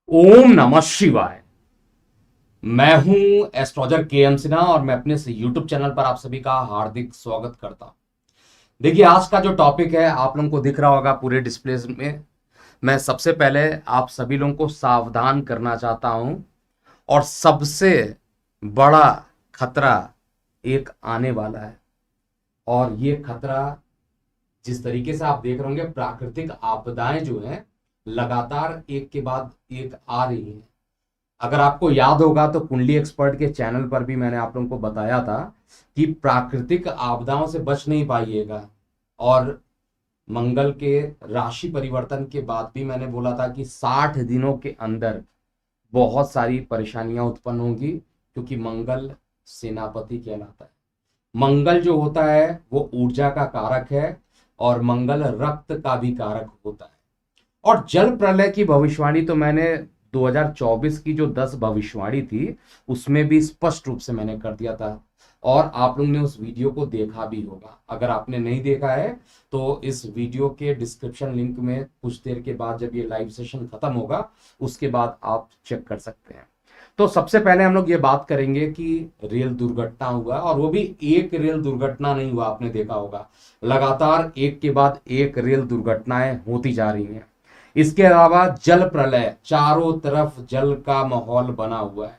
ओम नमः शिवाय। मैं हूं एस्ट्रोलजर के एम सिन्हा और मैं अपने इस यूट्यूब चैनल पर आप सभी का हार्दिक स्वागत करता हूं। देखिए, आज का जो टॉपिक है आप लोगों को दिख रहा होगा पूरे डिस्प्ले में। मैं सबसे पहले आप सभी लोगों को सावधान करना चाहता हूं और सबसे बड़ा खतरा एक आने वाला है। और ये खतरा जिस तरीके से आप देख रहे होंगे, प्राकृतिक आपदाएं जो हैं लगातार एक के बाद एक आ रही हैं। अगर आपको याद होगा तो कुंडली एक्सपर्ट के चैनल पर भी मैंने आप लोगों को बताया था कि प्राकृतिक आपदाओं से बच नहीं पाइएगा। और मंगल के राशि परिवर्तन के बाद भी मैंने बोला था कि 60 दिनों के अंदर बहुत सारी परेशानियां उत्पन्न होंगी, क्योंकि मंगल सेनापति कहलाता है। मंगल जो होता है वो ऊर्जा का कारक है और मंगल रक्त का भी कारक होता है। और जल प्रलय की भविष्यवाणी तो मैंने 2024 की जो 10 भविष्यवाणी थी उसमें भी स्पष्ट रूप से मैंने कर दिया था और आप लोगों ने उस वीडियो को देखा भी होगा। अगर आपने नहीं देखा है तो इस वीडियो के डिस्क्रिप्शन लिंक में कुछ देर के बाद जब ये लाइव सेशन खत्म होगा उसके बाद आप चेक कर सकते हैं। तो सबसे पहले हम लोग ये बात करेंगे कि रेल दुर्घटना हुआ, और वो भी एक रेल दुर्घटना नहीं हुआ। आपने देखा होगा लगातार एक के बाद एक रेल दुर्घटनाएं होती जा रही हैं। इसके अलावा जल प्रलय, चारों तरफ जल का माहौल बना हुआ है,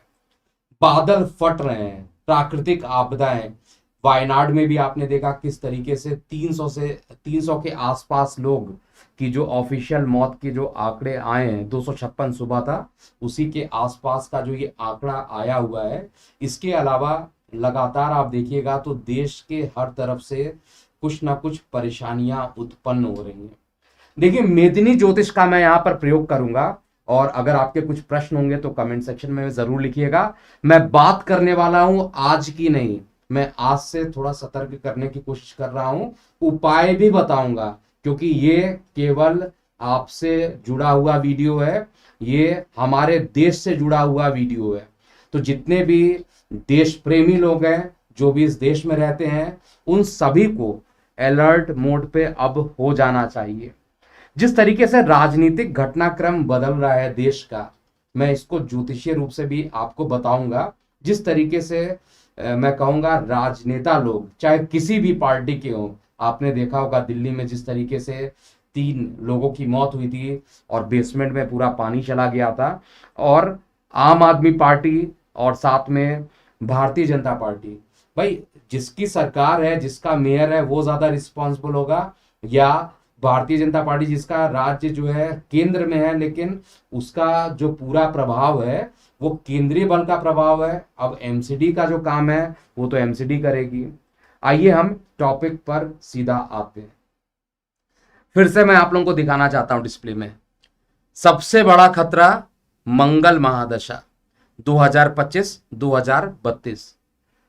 बादल फट रहे हैं, प्राकृतिक आपदाएं। वायनाड में भी आपने देखा किस तरीके से 300 के आसपास लोग की जो ऑफिशियल मौत के जो आंकड़े आए हैं, 256 सुबह था, उसी के आसपास का जो ये आंकड़ा आया हुआ है। इसके अलावा लगातार आप देखिएगा तो देश के हर तरफ से कुछ ना कुछ परेशानियां उत्पन्न हो रही हैं। देखिए, मेदिनी ज्योतिष का मैं यहाँ पर प्रयोग करूंगा और अगर आपके कुछ प्रश्न होंगे तो कमेंट सेक्शन में जरूर लिखिएगा। मैं बात करने वाला हूं आज की नहीं, मैं आज से थोड़ा सतर्क करने की कोशिश कर रहा हूं, उपाय भी बताऊंगा, क्योंकि ये केवल आपसे जुड़ा हुआ वीडियो है, ये हमारे देश से जुड़ा हुआ वीडियो है। तो जितने भी देश प्रेमी लोग हैं, जो भी इस देश में रहते हैं, उन सभी को अलर्ट मोड पे अब हो जाना चाहिए। जिस तरीके से राजनीतिक घटनाक्रम बदल रहा है देश का, मैं इसको ज्योतिषीय रूप से भी आपको बताऊंगा। जिस तरीके से मैं कहूंगा राजनेता लोग चाहे किसी भी पार्टी के हों, आपने देखा होगा दिल्ली में जिस तरीके से 3 लोगों की मौत हुई थी और बेसमेंट में पूरा पानी चला गया था। और आम आदमी पार्टी और साथ में भारतीय जनता पार्टी, भाई जिसकी सरकार है, जिसका मेयर है, वो ज्यादा रिस्पॉन्सिबल होगा, या भारतीय जनता पार्टी जिसका राज्य जो है केंद्र में है लेकिन उसका जो पूरा प्रभाव है वो केंद्रीय बल का प्रभाव है। अब एमसीडी का जो काम है वो तो एमसीडी करेगी। आइए हम टॉपिक पर सीधा आते हैं। फिर से मैं आप लोगों को दिखाना चाहता हूं डिस्प्ले में सबसे बड़ा खतरा मंगल महादशा 2025-2032।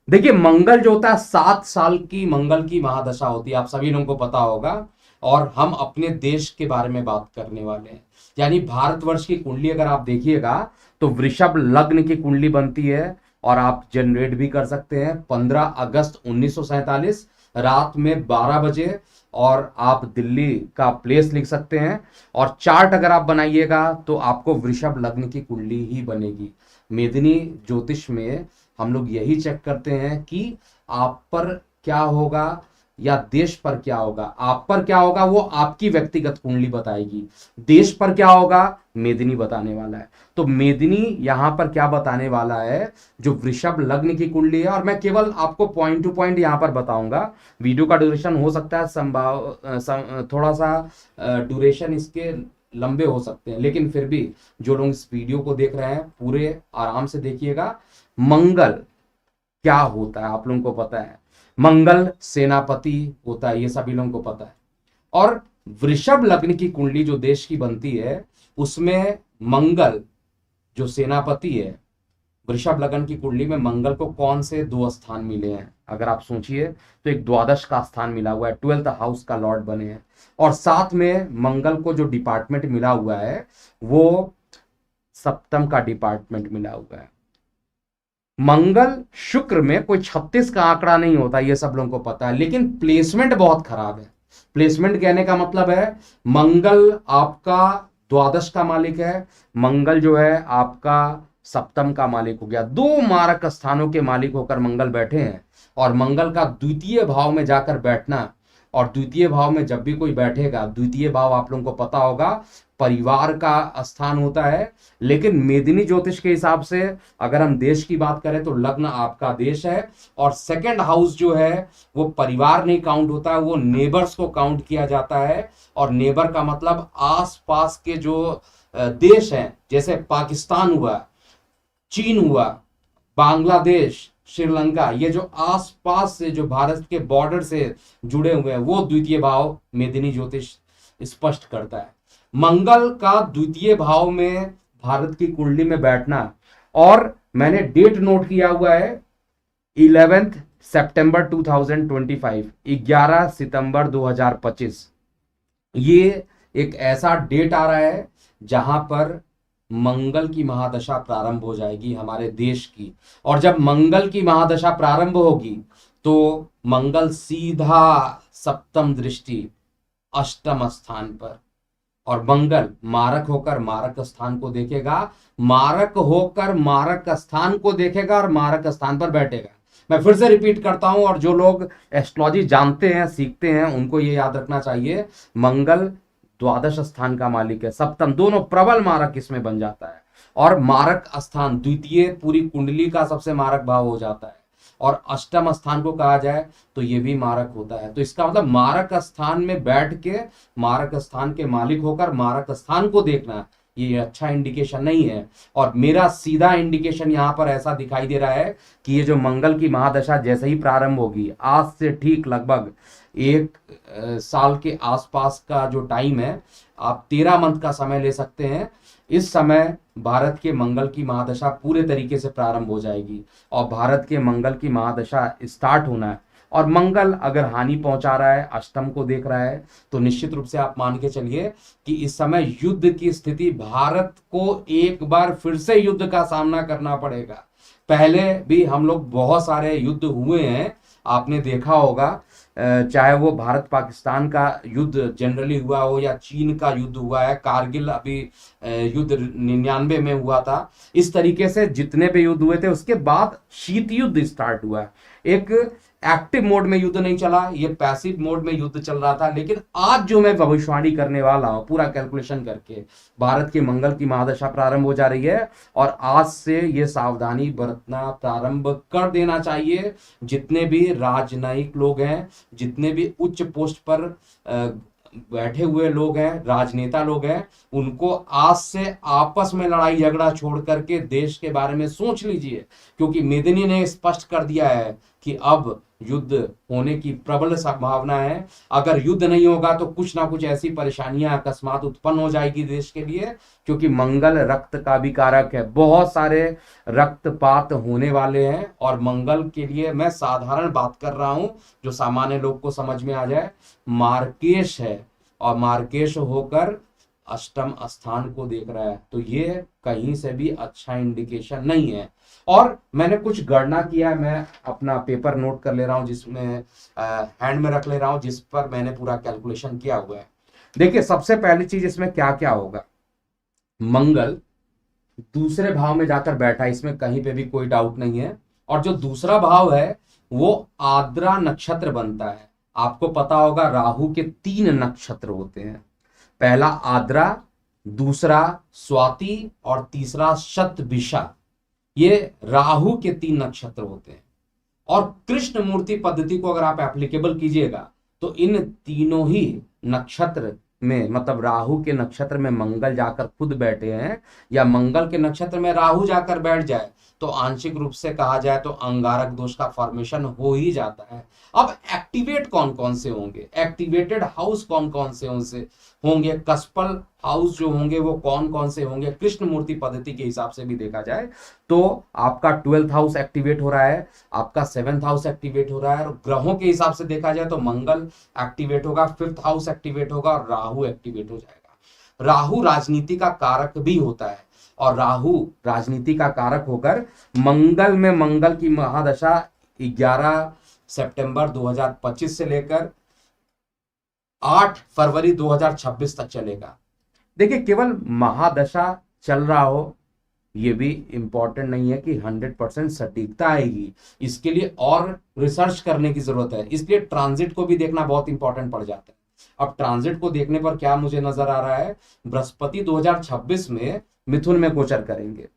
देखिए, मंगल जो होता है 7 साल की मंगल की महादशा होती है, आप सभी लोगों को पता होगा। और हम अपने देश के बारे में बात करने वाले हैं, यानी भारतवर्ष की कुंडली अगर आप देखिएगा तो वृषभ लग्न की कुंडली बनती है। और आप जनरेट भी कर सकते हैं 15 अगस्त 1947 रात में 12 बजे, और आप दिल्ली का प्लेस लिख सकते हैं। और चार्ट अगर आप बनाइएगा तो आपको वृषभ लग्न की कुंडली ही बनेगी। मेदिनी ज्योतिष में हम लोग यही चेक करते हैं कि आप पर क्या होगा या देश पर क्या होगा। आप पर क्या होगा वो आपकी व्यक्तिगत कुंडली बताएगी, देश पर क्या होगा मेदिनी बताने वाला है। तो मेदिनी यहां पर क्या बताने वाला है, जो वृषभ लग्न की कुंडली है। और मैं केवल आपको पॉइंट टू पॉइंट यहां पर बताऊंगा। वीडियो का ड्यूरेशन हो सकता है थोड़ा सा ड्यूरेशन इसके लंबे हो सकते हैं, लेकिन फिर भी जो लोग इस वीडियो को देख रहे हैं पूरे आराम से देखिएगा। मंगल क्या होता है आप लोगों को पता है, मंगल सेनापति होता है, ये सभी लोगों को पता है। और वृषभ लग्न की कुंडली जो देश की बनती है उसमें मंगल जो सेनापति है, वृषभ लग्न की कुंडली में मंगल को कौन से 2 स्थान मिले हैं अगर आप सोचिए तो एक द्वादश का स्थान मिला हुआ है, 12th हाउस का लॉर्ड बने हैं। और साथ में मंगल को जो डिपार्टमेंट मिला हुआ है वो सप्तम का डिपार्टमेंट मिला हुआ है। मंगल शुक्र में कोई 36 का आंकड़ा नहीं होता, ये सब लोगों को पता है, लेकिन प्लेसमेंट बहुत खराब है। प्लेसमेंट कहने का मतलब है मंगल आपका द्वादश का मालिक है, मंगल जो है आपका सप्तम का मालिक हो गया। दो मारक स्थानों के मालिक होकर मंगल बैठे हैं, और मंगल का द्वितीय भाव में जाकर बैठना, और द्वितीय भाव में जब भी कोई बैठेगा, द्वितीय भाव आप लोगों को पता होगा परिवार का स्थान होता है, लेकिन मेदिनी ज्योतिष के हिसाब से अगर हम देश की बात करें तो लग्न आपका देश है, और सेकंड हाउस जो है वो परिवार नहीं काउंट होता है, वो नेबर्स को काउंट किया जाता है। और नेबर का मतलब आसपास के जो देश हैं, जैसे पाकिस्तान हुआ, चीन हुआ, बांग्लादेश, श्रीलंका, ये जो आसपास से जो भारत के बॉर्डर से जुड़े हुए हैं, वो द्वितीय भाव मेदिनी ज्योतिष स्पष्ट करता है। मंगल का द्वितीय भाव में भारत की कुंडली में बैठना, और मैंने डेट नोट किया हुआ है 11 सितंबर 2025, 11 सितंबर 2025। ये एक ऐसा डेट आ रहा है जहां पर मंगल की महादशा प्रारंभ हो जाएगी हमारे देश की। और जब मंगल की महादशा प्रारंभ होगी तो मंगल सीधा सप्तम दृष्टि अष्टम स्थान पर, और मंगल मारक होकर मारक स्थान को देखेगा, मारक होकर मारक स्थान को देखेगा और मारक स्थान पर बैठेगा। मैं फिर से रिपीट करता हूं, और जो लोग एस्ट्रोलॉजी जानते हैं, सीखते हैं, उनको ये याद रखना चाहिए, मंगल द्वादश स्थान का मालिक है, सप्तम, दोनों प्रबल मारक इसमें बन जाता है, और मारक स्थान द्वितीय पूरी कुंडली का सबसे मारक भाव हो जाता है, और अष्टम स्थान को कहा जाए तो ये भी मारक होता है। तो इसका मतलब मारक स्थान में बैठ के मारक स्थान के मालिक होकर मारक स्थान को देखना, ये अच्छा इंडिकेशन नहीं है। और मेरा सीधा इंडिकेशन यहाँ पर ऐसा दिखाई दे रहा है कि ये जो मंगल की महादशा जैसे ही प्रारंभ होगी, आज से ठीक लगभग 1 साल के आसपास का जो टाइम है, आप 13 मंथ का समय ले सकते हैं। इस समय भारत के मंगल की महादशा पूरे तरीके से प्रारंभ हो जाएगी, और भारत के मंगल की महादशा स्टार्ट होना है। और मंगल अगर हानि पहुंचा रहा है, अष्टम को देख रहा है, तो निश्चित रूप से आप मान के चलिए कि इस समय युद्ध की स्थिति, भारत को एक बार फिर से युद्ध का सामना करना पड़ेगा। पहले भी हम लोग बहुत सारे युद्ध हुए हैं, आपने देखा होगा, चाहे वो भारत पाकिस्तान का युद्ध जनरली हुआ हो या चीन का युद्ध हुआ है, कारगिल अभी युद्ध 99 में हुआ था। इस तरीके से जितने भी युद्ध हुए थे, उसके बाद शीत युद्ध स्टार्ट हुआ। एक एक्टिव मोड में युद्ध नहीं चला, ये पैसिव मोड में युद्ध चल रहा था। लेकिन आज जो मैं भविष्यवाणी करने वाला हूं पूरा कैलकुलेशन करके, भारत के मंगल की महादशा प्रारंभ हो जा रही है, और आज से ये सावधानी बरतना प्रारंभ कर देना चाहिए। जितने भी राजनयिक लोग हैं, जितने भी उच्च पोस्ट पर बैठे हुए लोग हैं, राजनेता लोग हैं, उनको आज से आपस में लड़ाई झगड़ा छोड़ करके देश के बारे में सोच लीजिए, क्योंकि मेदिनी ने स्पष्ट कर दिया है कि अब युद्ध होने की प्रबल संभावना है। अगर युद्ध नहीं होगा तो कुछ ना कुछ ऐसी परेशानियां अकस्मात उत्पन्न हो जाएगी देश के लिए, क्योंकि मंगल रक्त का भी कारक है, बहुत सारे रक्तपात होने वाले हैं। और मंगल के लिए मैं साधारण बात कर रहा हूं जो सामान्य लोग को समझ में आ जाए, मार्केश है, और मार्केश होकर अष्टम स्थान को देख रहा है, तो ये कहीं से भी अच्छा इंडिकेशन नहीं है। और मैंने कुछ गणना किया है, मैं अपना पेपर नोट कर ले रहा हूं, जिसमें हैंड में रख ले रहा हूं, जिस पर मैंने पूरा कैलकुलेशन किया हुआ है। देखिए, सबसे पहली चीज इसमें क्या क्या होगा, मंगल दूसरे भाव में जाकर बैठा, इसमें कहीं पे भी कोई डाउट नहीं है। और जो दूसरा भाव है वो आद्रा नक्षत्र बनता है। आपको पता होगा राहु के 3 नक्षत्र होते हैं, पहला आद्रा, दूसरा स्वाति और तीसरा शतभिषा। ये राहु के 3 नक्षत्र होते हैं। और कृष्ण मूर्ति पद्धति को अगर आप एप्लीकेबल कीजिएगा तो इन तीनों ही नक्षत्र में, मतलब राहु के नक्षत्र में मंगल जाकर खुद बैठे हैं, या मंगल के नक्षत्र में राहु जाकर बैठ जाए, तो आंशिक रूप से कहा जाए तो अंगारक दोष का फॉर्मेशन हो ही जाता है। अब एक्टिवेट कौन कौन से होंगे, एक्टिवेटेड हाउस कौन कौन से होंगे, कस्पल हाउस जो होंगे वो कौन कौन से होंगे, कृष्ण मूर्ति पद्धति के हिसाब से भी देखा जाए तो आपका 12th हाउस एक्टिवेट हो रहा है, आपका 7th हाउस एक्टिवेट हो रहा है, और ग्रहों के हिसाब से देखा जाए तो मंगल एक्टिवेट होगा, 5th हाउस एक्टिवेट होगा, और राहु एक्टिवेट हो जाएगा। राहु राजनीति का कारक भी होता है, और राहु राजनीति का कारक होकर मंगल में, मंगल की महादशा 11 सितंबर 2025 से लेकर 8 फरवरी 2026 तक चलेगा। देखिए केवल महादशा चल रहा हो ये भी इंपॉर्टेंट नहीं है कि 100% सटीकता आएगी, इसके लिए और रिसर्च करने की जरूरत है, इसलिए ट्रांजिट को भी देखना बहुत इंपॉर्टेंट पड़ जाता है। अब ट्रांजिट को देखने पर क्या मुझे नजर आ रहा है, बृहस्पति 2026 में मिथुन में गोचर करेंगे,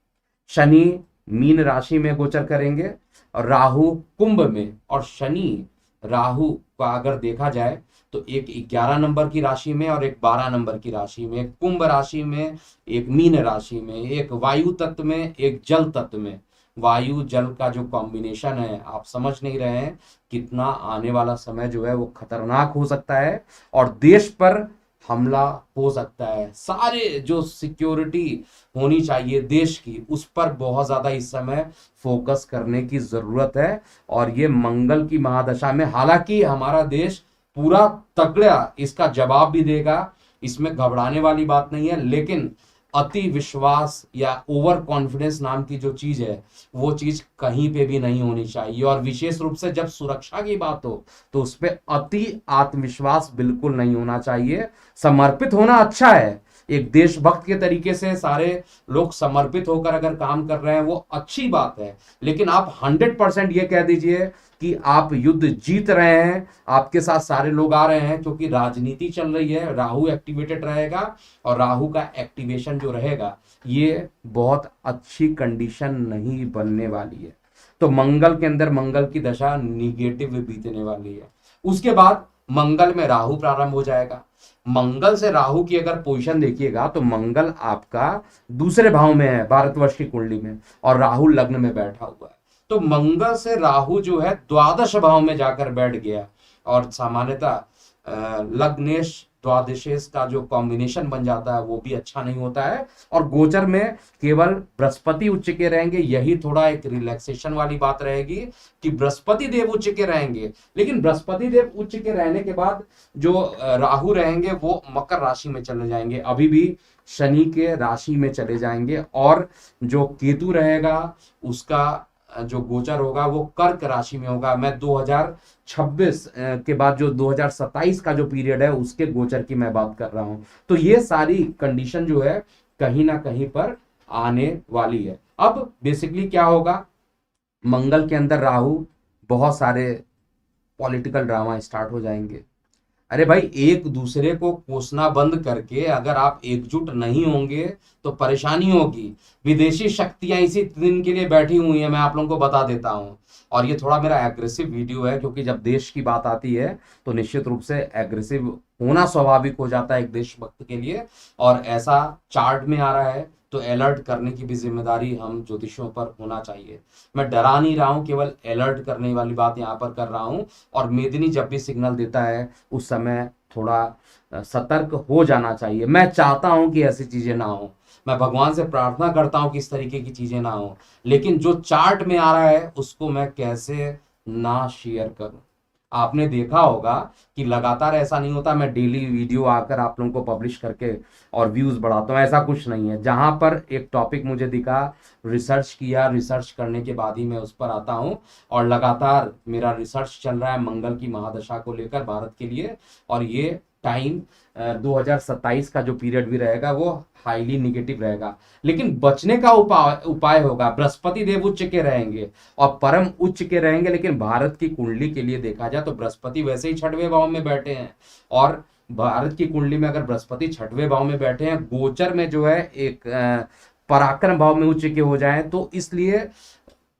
शनि मीन राशि में गोचर करेंगे, और राहु कुंभ में। और शनि राहु का अगर देखा जाए तो एक 11 नंबर की राशि में और एक 12 नंबर की राशि में, एक कुंभ राशि में, एक मीन राशि में, एक वायु तत्व में, एक जल तत्व में। वायु जल का जो कॉम्बिनेशन है आप समझ नहीं रहे हैं कितना आने वाला समय जो है वो खतरनाक हो सकता है और देश पर हमला हो सकता है। सारे जो सिक्योरिटी होनी चाहिए देश की उस पर बहुत ज्यादा इस समय फोकस करने की जरूरत है। और ये मंगल की महादशा में, हालांकि हमारा देश पूरा तगड़ा इसका जवाब भी देगा, इसमें घबराने वाली बात नहीं है, लेकिन अति विश्वास या ओवर कॉन्फिडेंस नाम की जो चीज है वो चीज कहीं पे भी नहीं होनी चाहिए। और विशेष रूप से जब सुरक्षा की बात हो तो उस पर अति आत्मविश्वास बिल्कुल नहीं होना चाहिए। समर्पित होना अच्छा है, एक देशभक्त के तरीके से सारे लोग समर्पित होकर अगर काम कर रहे हैं वो अच्छी बात है, लेकिन आप 100% ये कह दीजिए कि आप युद्ध जीत रहे हैं, आपके साथ सारे लोग आ रहे हैं, क्योंकि राजनीति चल रही है, राहु एक्टिवेटेड रहेगा और राहु का एक्टिवेशन जो रहेगा ये बहुत अच्छी कंडीशन नहीं बनने वाली है। तो मंगल के अंदर मंगल की दशा निगेटिव बीतने वाली है। उसके बाद मंगल में राहु प्रारंभ हो जाएगा। मंगल से राहु की अगर पोजीशन देखिएगा तो मंगल आपका दूसरे भाव में है भारतवर्ष की कुंडली में, और राहु लग्न में बैठा हुआ है। तो मंगल से राहु जो है द्वादश भाव में जाकर बैठ गया, और सामान्यतः लग्नेश द्वादशेश का जो कॉम्बिनेशन बन जाता है वो भी अच्छा नहीं होता है। और गोचर में केवल बृहस्पति उच्च के रहेंगे, यही थोड़ा एक रिलैक्सेशन वाली बात रहेगी कि बृहस्पति देव उच्च के रहेंगे, लेकिन बृहस्पति देव उच्च के रहने के बाद जो राहु रहेंगे वो मकर राशि में चले जाएंगे, अभी भी शनि के राशि में चले जाएंगे। और जो केतु रहेगा उसका जो गोचर होगा वो कर्क राशि में होगा। मैं 2026 के बाद जो 2027 का जो पीरियड है उसके गोचर की मैं बात कर रहा हूं। तो ये सारी कंडीशन जो है कहीं ना कहीं पर आने वाली है। अब बेसिकली क्या होगा, मंगल के अंदर राहु, बहुत सारे पॉलिटिकल ड्रामा स्टार्ट हो जाएंगे। अरे भाई एक दूसरे को कोसना बंद करके अगर आप एकजुट नहीं होंगे तो परेशानी होगी। विदेशी शक्तियां इसी दिन के लिए बैठी हुई हैं, मैं आप लोगों को बता देता हूं। और ये थोड़ा मेरा एग्रेसिव वीडियो है, क्योंकि जब देश की बात आती है तो निश्चित रूप से एग्रेसिव होना स्वाभाविक हो जाता है एक देशभक्त के लिए, और ऐसा चार्ट में आ रहा है तो अलर्ट करने की भी जिम्मेदारी हम ज्योतिषियों पर होना चाहिए। मैं डरा नहीं रहा हूं, केवल अलर्ट करने वाली बात यहाँ पर कर रहा हूं। और मेदिनी जब भी सिग्नल देता है उस समय थोड़ा सतर्क हो जाना चाहिए। मैं चाहता हूं कि ऐसी चीजें ना हो, मैं भगवान से प्रार्थना करता हूं कि इस तरीके की चीजें ना हो, लेकिन जो चार्ट में आ रहा है उसको मैं कैसे ना शेयर करूं। आपने देखा होगा कि लगातार ऐसा नहीं होता मैं डेली वीडियो आकर आप लोगों को पब्लिश करके और व्यूज बढ़ाता हूं, ऐसा कुछ नहीं है। जहां पर एक टॉपिक मुझे दिखा, रिसर्च किया, रिसर्च करने के बाद ही मैं उस पर आता हूं। और लगातार मेरा रिसर्च चल रहा है मंगल की महादशा को लेकर भारत के लिए, और ये टाइम 2027 का जो पीरियड भी रहेगा वो हाईली निगेटिव रहेगा। लेकिन बचने का उपाय होगा, बृहस्पति देव उच्च के रहेंगे और परम उच्च के रहेंगे, लेकिन भारत की कुंडली के लिए देखा जाए तो बृहस्पति वैसे ही छठवें भाव में बैठे हैं, और भारत की कुंडली में अगर बृहस्पति छठवें भाव में बैठे हैं, गोचर में जो है एक पराक्रम भाव में उच्च के हो जाए, तो इसलिए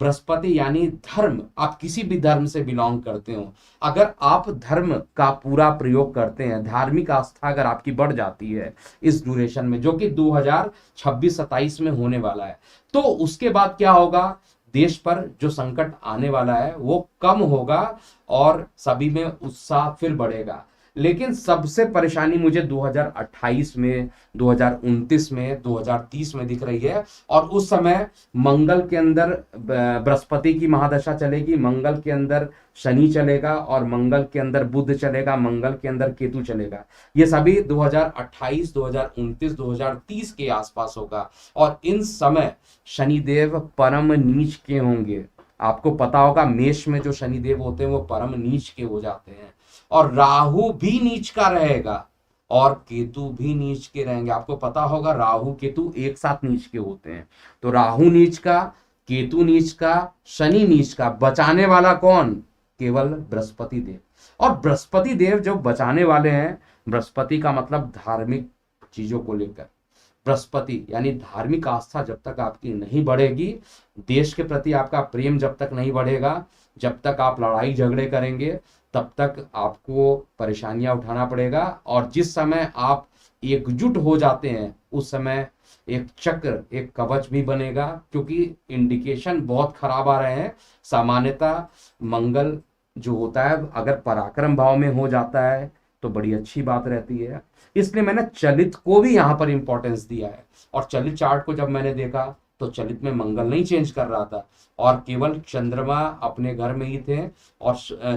बृहस्पति यानी धर्म, आप किसी भी धर्म से बिलोंग करते हो, अगर आप धर्म का पूरा प्रयोग करते हैं, धार्मिक आस्था अगर आपकी बढ़ जाती है इस ड्यूरेशन में, जो कि 2026-27 में होने वाला है, तो उसके बाद क्या होगा, देश पर जो संकट आने वाला है वो कम होगा और सभी में उत्साह फिर बढ़ेगा। लेकिन सबसे परेशानी मुझे 2028 में, 2029 में, 2030 में दिख रही है। और उस समय मंगल के अंदर बृहस्पति की महादशा चलेगी, मंगल के अंदर शनि चलेगा, और मंगल के अंदर बुध चलेगा, मंगल के अंदर केतु चलेगा। ये सभी 2028, 2029, 2030 के आसपास होगा। और इन समय शनिदेव परम नीच के होंगे। आपको पता होगा मेष में जो शनिदेव होते हैं वो परम नीच के हो जाते हैं, और राहु भी नीच का रहेगा, और केतु भी नीच के रहेंगे। आपको पता होगा राहु केतु एक साथ नीच के होते हैं। तो राहु नीच का, केतु नीच का, शनि नीच का, बचाने वाला कौन? केवल बृहस्पति देव। और बृहस्पति देव जो बचाने वाले हैं, बृहस्पति का मतलब धार्मिक चीजों को लेकर, बृहस्पति यानी धार्मिक आस्था जब तक आपकी नहीं बढ़ेगी, देश के प्रति आपका प्रेम जब तक नहीं बढ़ेगा, जब तक आप लड़ाई झगड़े करेंगे, तब तक आपको परेशानियां उठाना पड़ेगा। और जिस समय आप एकजुट हो जाते हैं उस समय एक चक्र, एक कवच भी बनेगा, क्योंकि इंडिकेशन बहुत खराब आ रहे हैं। सामान्यतः मंगल जो होता है अगर पराक्रम भाव में हो जाता है तो बड़ी अच्छी बात रहती है। इसलिए मैंने चलित को भी यहाँ पर इंपॉर्टेंस दिया है। और चलित चार्ट को जब मैंने देखा तो चलित में मंगल नहीं चेंज कर रहा था और केवल चंद्रमा अपने घर में ही थे। और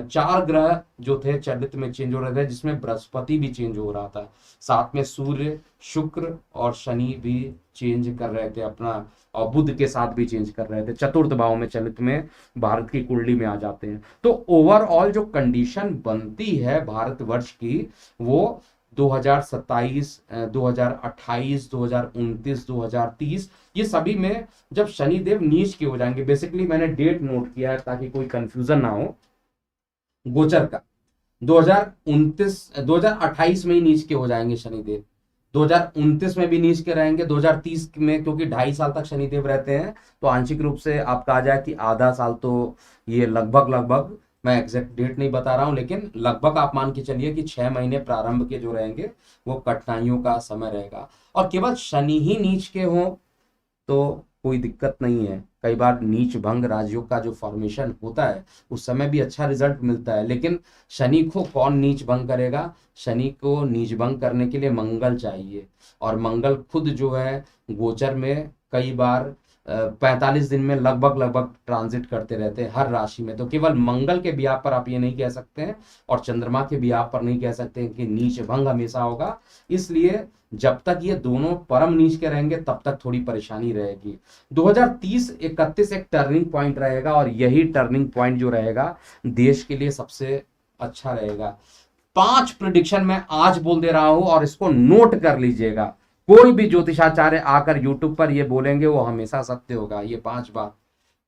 4 ग्रह जो थे चलित में चेंज हो रहे थे, जिसमें बृहस्पति भी चेंज हो रहा था, साथ में सूर्य, शुक्र और शनि भी चेंज कर रहे थे अपना, और बुध के साथ भी चेंज कर रहे थे। चतुर्थ भाव में चलित में भारत की कुंडली में आ जाते हैं। तो ओवरऑल जो कंडीशन बनती है भारतवर्ष की, वो 2027, 2028, 2029, 2030 ये सभी में जब शनिदेव नीच के हो जाएंगे, बेसिकली मैंने डेट नोट किया है ताकि कोई कंफ्यूजन ना हो, गोचर का 2029, 2028 में ही नीच के हो जाएंगे शनिदेव, 2029 में भी नीच के रहेंगे, 2030 में, क्योंकि 2.5 साल तक शनिदेव रहते हैं तो आंशिक रूप से आप कहा जाए कि आधा साल तो ये लगभग, मैं एग्जैक्ट डेट नहीं बता रहा हूं, लेकिन लगभग आप मान के चलिए कि 6 महीने प्रारंभ के जो रहेंगे वो कठिनाइयों का समय रहेगा। और केवल शनि ही नीच के हों तो कोई दिक्कत नहीं है। कई बार नीच भंग राजयोग का जो फॉर्मेशन होता है उस समय भी अच्छा रिजल्ट मिलता है, लेकिन शनि को कौन नीच भंग करेगा? शनि को नीच भंग करने के लिए मंगल चाहिए, और मंगल खुद जो है गोचर में कई बार 45 दिन में लगभग ट्रांजिट करते रहते हैं हर राशि में। तो केवल मंगल के बियाह पर आप ये नहीं कह सकते हैं और चंद्रमा के बियाह पर नहीं कह सकते हैं कि नीच भंग हमेशा होगा। इसलिए जब तक ये दोनों परम नीच के रहेंगे तब तक थोड़ी परेशानी रहेगी। 2030-31 एक टर्निंग पॉइंट रहेगा, और यही टर्निंग पॉइंट जो रहेगा देश के लिए सबसे अच्छा रहेगा। 5 प्रिडिक्शन मैं आज बोल दे रहा हूं और इसको नोट कर लीजिएगा। कोई भी ज्योतिषाचार्य आकर यूट्यूब पर ये बोलेंगे वो हमेशा सत्य होगा। ये 5 बात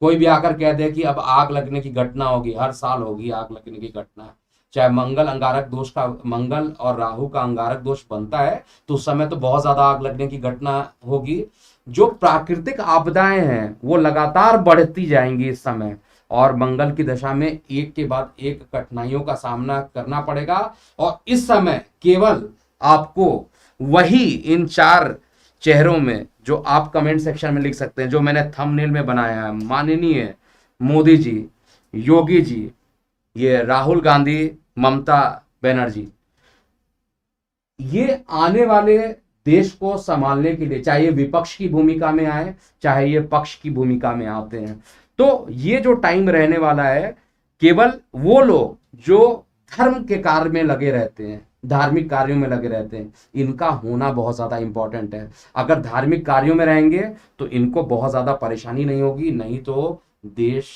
कोई भी आकर कह दे कि अब आग लगने की घटना होगी, हर साल होगी आग लगने की घटना, चाहे मंगल अंगारक दोष का, मंगल और राहु का अंगारक दोष बनता है तो उस समय तो बहुत ज्यादा आग लगने की घटना होगी। जो प्राकृतिक आपदाएं हैं वो लगातार बढ़ती जाएंगी इस समय, और मंगल की दशा में एक के बाद एक कठिनाइयों का सामना करना पड़ेगा। और इस समय केवल आपको वही इन 4 चेहरों में जो आप कमेंट सेक्शन में लिख सकते हैं, जो मैंने थंबनेल में बनाया है, माननीय मोदी जी, योगी जी, ये राहुल गांधी, ममता बनर्जी, ये आने वाले देश को संभालने के लिए चाहे ये विपक्ष की भूमिका में आए चाहे ये पक्ष की भूमिका में आते हैं, तो ये जो टाइम रहने वाला है केवल वो लोग जो धर्म के कार्य में लगे रहते हैं, धार्मिक कार्यों में लगे रहते हैं, इनका होना बहुत ज्यादा इंपॉर्टेंट है। अगर धार्मिक कार्यों में रहेंगे तो इनको बहुत ज्यादा परेशानी नहीं होगी, नहीं तो देश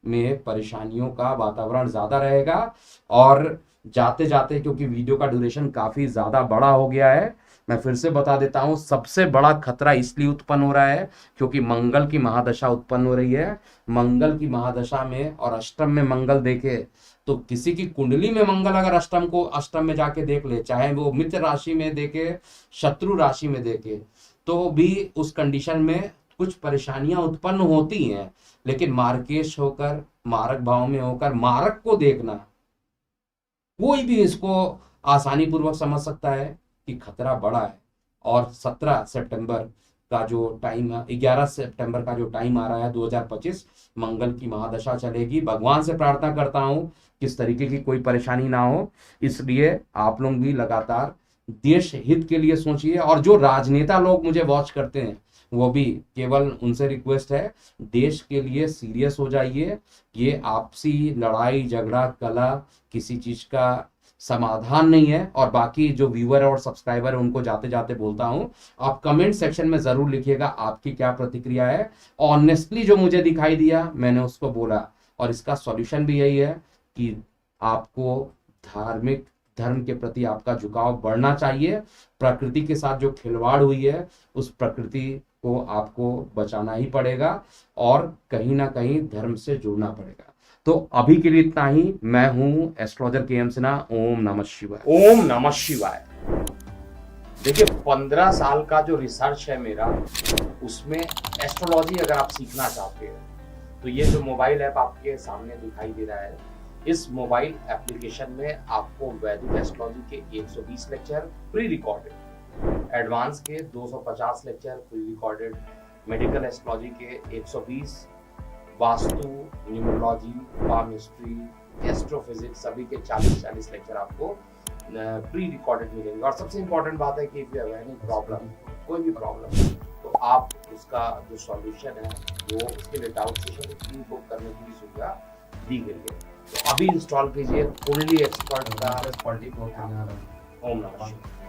में परेशानियों का वातावरण ज्यादा रहेगा। और जाते जाते, क्योंकि वीडियो का ड्यूरेशन काफी ज्यादा बड़ा हो गया है, मैं फिर से बता देता हूं, सबसे बड़ा खतरा इसलिए उत्पन्न हो रहा है क्योंकि मंगल की महादशा उत्पन्न हो रही है। मंगल की महादशा में और अष्टम में मंगल देखे तो किसी की कुंडली में मंगल अगर अष्टम में जाके देख ले, चाहे वो मित्र राशि में देखे, शत्रु राशि में देखे, तो भी उस कंडीशन में कुछ परेशानियां उत्पन्न होती हैं। लेकिन मार्केश होकर, मारक भाव में होकर, मारक को देखना, कोई भी इसको आसानी पूर्वक समझ सकता है कि खतरा बड़ा है। और 17 सितंबर का जो टाइम, 11 सितंबर का जो टाइम आ रहा है 2025, मंगल की महादशा चलेगी। भगवान से प्रार्थना करता हूं किस तरीके की कोई परेशानी ना हो। इसलिए आप लोग भी लगातार देश हित के लिए सोचिए, और जो राजनेता लोग मुझे वॉच करते हैं वो भी, केवल उनसे रिक्वेस्ट है, देश के लिए सीरियस हो जाइए। ये आपसी लड़ाई झगड़ा कला किसी चीज का समाधान नहीं है। और बाकी जो व्यूअर और सब्सक्राइबर है उनको जाते जाते बोलता हूं, आप कमेंट सेक्शन में जरूर लिखिएगा आपकी क्या प्रतिक्रिया है। ऑनेस्टली जो मुझे दिखाई दिया मैंने उसको बोला, और इसका सॉल्यूशन भी यही है कि आपको धार्मिक धर्म के प्रति आपका झुकाव बढ़ना चाहिए। प्रकृति के साथ जो खिलवाड़ हुई है उस प्रकृति को आपको बचाना ही पड़ेगा और कहीं ना कहीं धर्म से जुड़ना पड़ेगा। तो अभी के लिए इतना ही। मैं हूं एस्ट्रोलॉजर के एम सिन्हा। ओम नमः शिवाय। ओम नमः शिवाय। देखिए 15 साल का जो रिसर्च है मेरा, उसमें एस्ट्रोलॉजी अगर आप सीखना चाहते हैं तो ये जो मोबाइल ऐप आपके सामने दिखाई दे रहा है, इस मोबाइल एप्लीकेशन में आपको वैदिक एस्ट्रोलॉजी के 120 लेक्चर प्री रिकॉर्डेड, एडवांस के 250 lecture pre recorded, medical astrology के 120, वास्तु, न्यूमरोलॉजी, पामिस्ट्री, एस्ट्रोफिजिक्स सभी के 40-40 लेक्चर आपको प्री रिकॉर्डेड मिलेंगे। और सबसे इंपॉर्टेंट बात है कि if you have any problem, कोई भी प्रॉब्लम, तो आप उसका जो सॉल्यूशन है वो उसके लिए डाउट सेशन प्री बुक करने की भी सुविधा दी गई है। तो अभी इंस्टॉल कीजिए कुंडली एक्सपर्ट का। ओम नमः शिवाय।